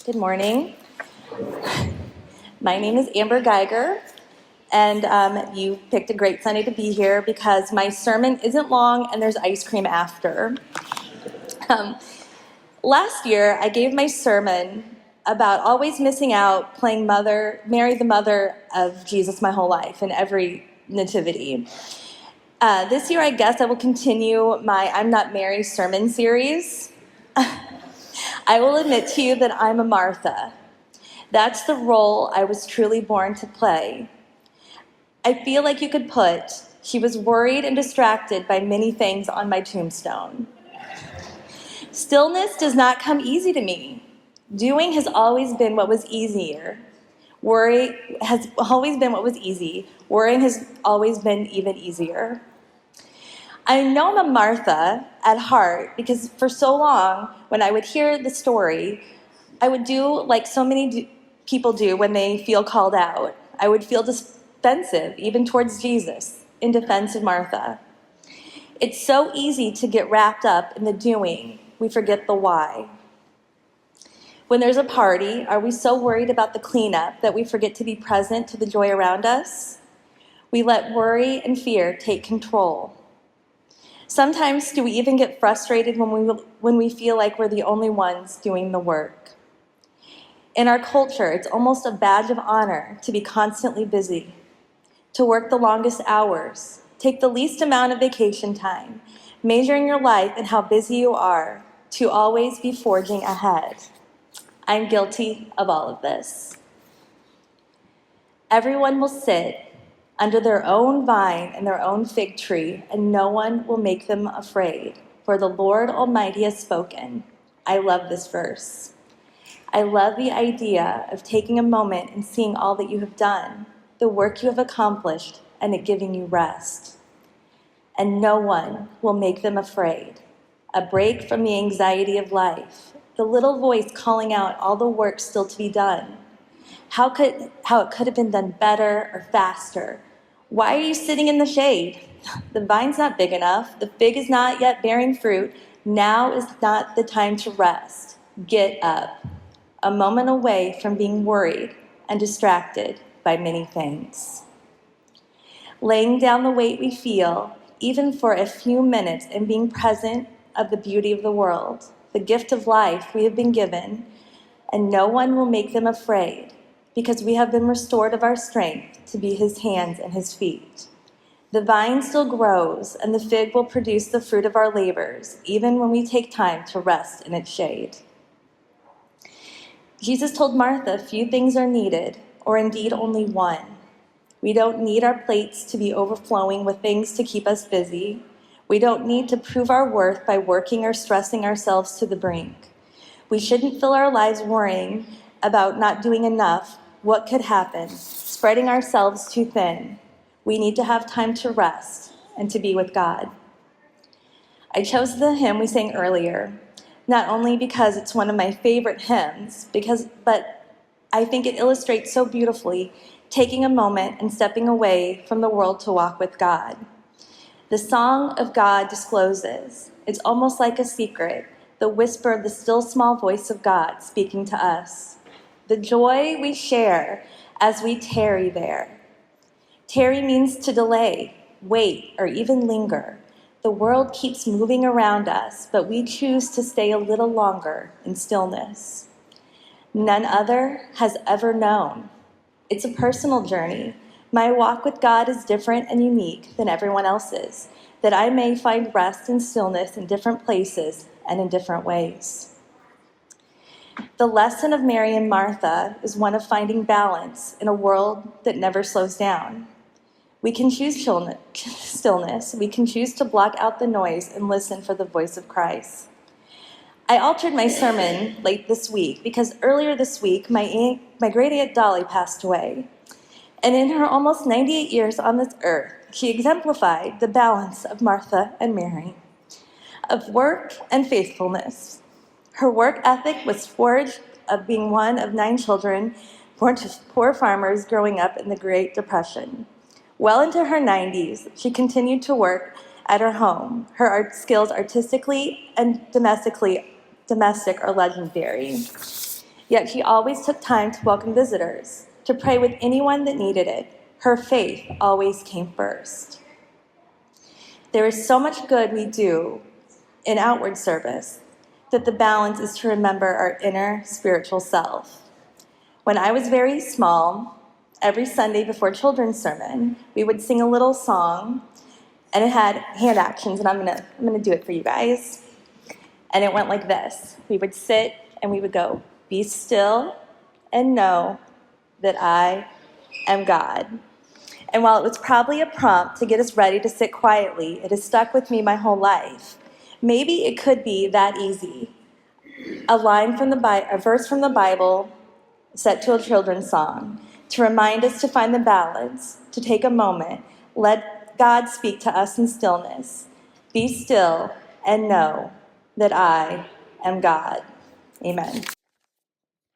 Good morning. My name is Amber Geiger, and you picked a great Sunday to be here because my sermon isn't long and there's ice cream after. Last year, I gave my sermon about always missing out playing Mary the mother of Jesus my whole life in every nativity. This year, I guess I will continue my I'm Not Mary sermon series. I will admit to you that I'm a Martha. That's the role I was truly born to play. I feel like you could put, she was worried and distracted by many things on my tombstone. Stillness does not come easy to me. Doing has always been what was easier. Worry has always been what was easy. Worrying has always been even easier. I know I'm a Martha at heart because for so long, when I would hear the story, I would do like so many people do when they feel called out. I would feel defensive, even towards Jesus, in defense of Martha. It's so easy to get wrapped up in the doing, we forget the why. When there's a party, are we so worried about the cleanup that we forget to be present to the joy around us? We let worry and fear take control. Sometimes do we even get frustrated when we feel like we're the only ones doing the work? In our culture, it's almost a badge of honor to be constantly busy, to work the longest hours, take the least amount of vacation time, measuring your life and how busy you are, to always be forging ahead. I'm guilty of all of this. Everyone will sit under their own vine and their own fig tree, and no one will make them afraid, for the Lord Almighty has spoken. I love this verse. I love the idea of taking a moment and seeing all that you have done, the work you have accomplished, and it giving you rest. And no one will make them afraid. A break from the anxiety of life, the little voice calling out all the work still to be done. How it could have been done better or faster. Why are you sitting in the shade? The vine's not big enough. The fig is not yet bearing fruit. Now is not the time to rest. Get up. A moment away from being worried and distracted by many things. Laying down the weight we feel, even for a few minutes, and being present of the beauty of the world, the gift of life we have been given, and no one will make them afraid, because we have been restored of our strength to be his hands and his feet. The vine still grows, and the fig will produce the fruit of our labors, even when we take time to rest in its shade. Jesus told Martha few things are needed, or indeed only one. We don't need our plates to be overflowing with things to keep us busy. We don't need to prove our worth by working or stressing ourselves to the brink. We shouldn't fill our lives worrying about not doing enough, what could happen, spreading ourselves too thin. We need to have time to rest and to be with God. I chose the hymn we sang earlier, not only because it's one of my favorite hymns, but I think it illustrates so beautifully taking a moment and stepping away from the world to walk with God. The song of God discloses. It's almost like a secret, the whisper of the still small voice of God speaking to us. The joy we share as we tarry there. Tarry means to delay, wait, or even linger. The world keeps moving around us, but we choose to stay a little longer in stillness. None other has ever known. It's a personal journey. My walk with God is different and unique than everyone else's, that I may find rest and stillness in different places and in different ways. The lesson of Mary and Martha is one of finding balance in a world that never slows down. We can choose stillness. We can choose to block out the noise and listen for the voice of Christ. I altered my sermon late this week because earlier this week, my great aunt Dolly passed away. And in her almost 98 years on this earth, she exemplified the balance of Martha and Mary, of work and faithfulness. Her work ethic was forged of being one of 9 children born to poor farmers growing up in the Great Depression. Well into her 90s, she continued to work at her home. Her art skills artistically and domestic are legendary. Yet she always took time to welcome visitors, to pray with anyone that needed it. Her faith always came first. There is so much good we do in outward service that the balance is to remember our inner spiritual self. When I was very small, every Sunday before children's sermon, we would sing a little song, and it had hand actions, and I'm gonna do it for you guys. And it went like this. We would sit and we would go, "Be still and know that I am God." And while it was probably a prompt to get us ready to sit quietly, it has stuck with me my whole life. Maybe it could be that easy. A verse from the Bible set to a children's song, to remind us to find the balance, to take a moment, let God speak to us in stillness. Be still and know that I am God. Amen.